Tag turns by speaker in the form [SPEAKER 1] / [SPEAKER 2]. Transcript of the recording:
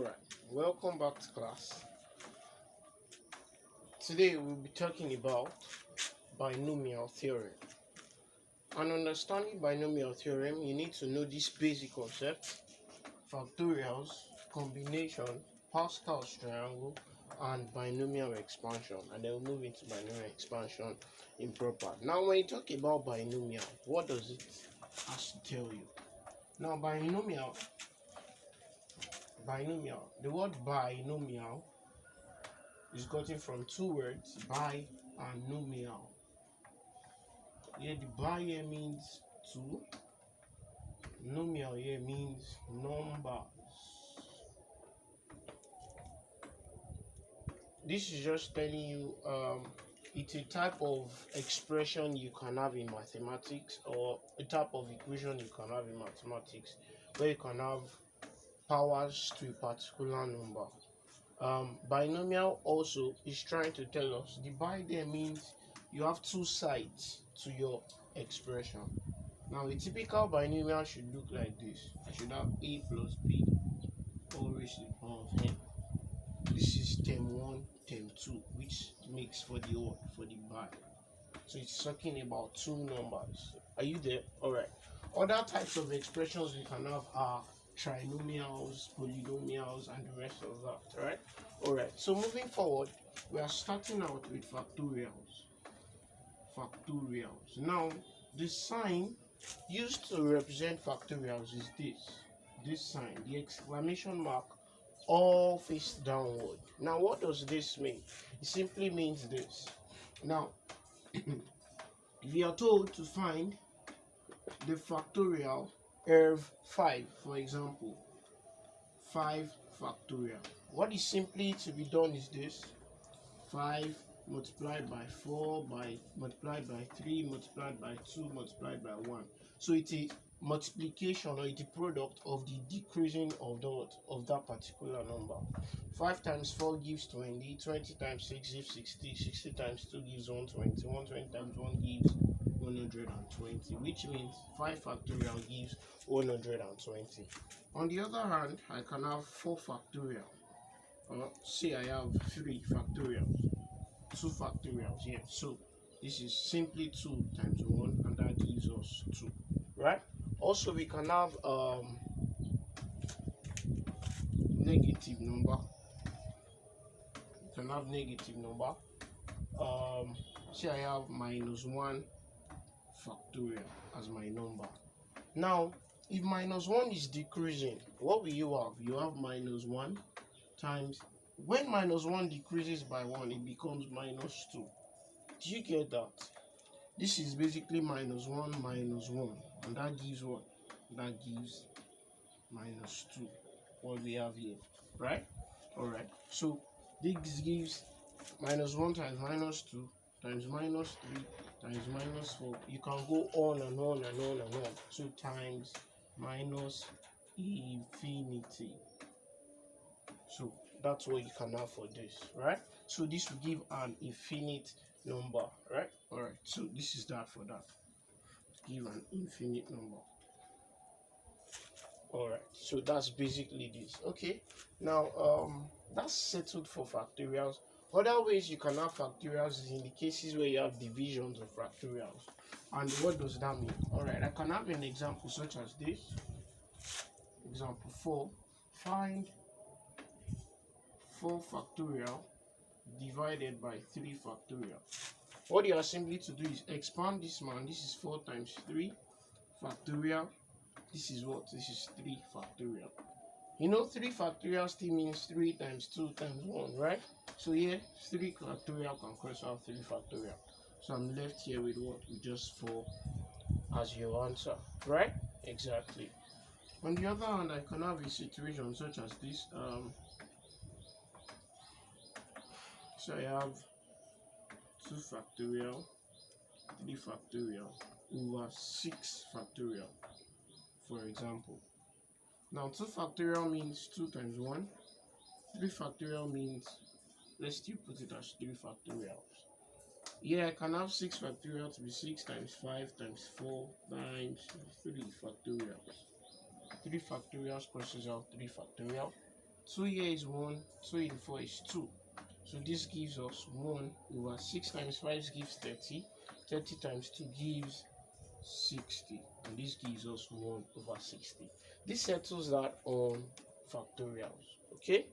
[SPEAKER 1] Alright, welcome back to class. Today we'll be talking about binomial theorem. And understanding binomial theorem, you need to know this basic concept: factorials, combination, Pascal's triangle, and binomial expansion. And then we'll move into binomial expansion improper. Now, when you talk about binomial, what does it has to tell you? Now, binomial, the word binomial is gotten from two words, bi and nomial. Here the bi here means two, nomial here means numbers. This is just telling you it's a type of expression you can have in mathematics, or a type of equation you can have in mathematics, where you can have powers to a particular number. Binomial also is trying to tell us the bi there means you have two sides to your expression. Now, a typical binomial should look like this. I should have a plus b all raised to the power of n. This is term 1, term 2, which makes for the odd, for the bi. So it's talking about two numbers. Are you there? Alright. Other types of expressions we can have are trinomials, polynomials, and the rest of that, right? Alright, so moving forward, we are starting out with factorials. Now, the sign used to represent factorials is this sign, the exclamation mark, all face downward. Now, what does this mean? It simply means this. Now, if you are told to find the factorial of 5, for example, 5 factorial, what is simply to be done is this: 5 multiplied by 4 multiplied by 3 multiplied by 2 multiplied by 1. So it's a multiplication, or it's a product of the decreasing of that particular number. 5 times 4 gives 20, 20 times 6 gives 60, 60 times 2 gives 120, 120 times 1 gives 120, which means 5 factorial gives 120. On the other hand, I can have 4 factorial. Say I have 3 factorials, 2 factorials here. So this is simply 2 times 1, and that gives us 2, right? Also, we can have negative number. Say I have minus 1 factorial as my number. Now, if minus 1 is decreasing, what will you have? You have minus 1 times, when minus 1 decreases by 1, it becomes minus 2. Do you get that? This is basically minus 1 minus 1, and that gives what? That gives minus 2, what we have here, right? Alright, so this gives minus 1 times minus 2 times minus 3 times minus 4. You can go on and on and on and on. So times minus infinity. So that's what you can have for this, right? So this will give an infinite number, right? Alright, so this is that for that. Give an infinite number. Alright, so that's basically this. Okay, now that's settled for factorials. Other ways you can have factorials is in the cases where you have divisions of factorials. And what does that mean? Alright, I can have an example such as this. Example 4. Find 4 factorial divided by 3 factorial. What you are simply to do is expand this man. This is 4 times 3 factorial. This is what? This is 3 factorial. You know, 3 factorial still means 3 times 2 times 1, right? So here, 3 factorial can cross out 3 factorial. So I'm left here with what? With just 4 as your answer, right? Exactly. On the other hand, I can have a situation such as this. So I have 2 factorial, 3 factorial over 6 factorial, for example. Now, 2 factorial means 2 times 1. 3 factorial means, let's still put it as 3 factorials. Here I can have 6 factorial to be 6 times 5 times 4 times 3 factorials. 3 factorials crosses out 3 factorial. 2 here is 1, 2 in 4 is 2. So this gives us 1 over 6 times 5 gives 30. 30 times 2 gives 60. And this gives us 1 over 60. This settles that on factorials. Okay?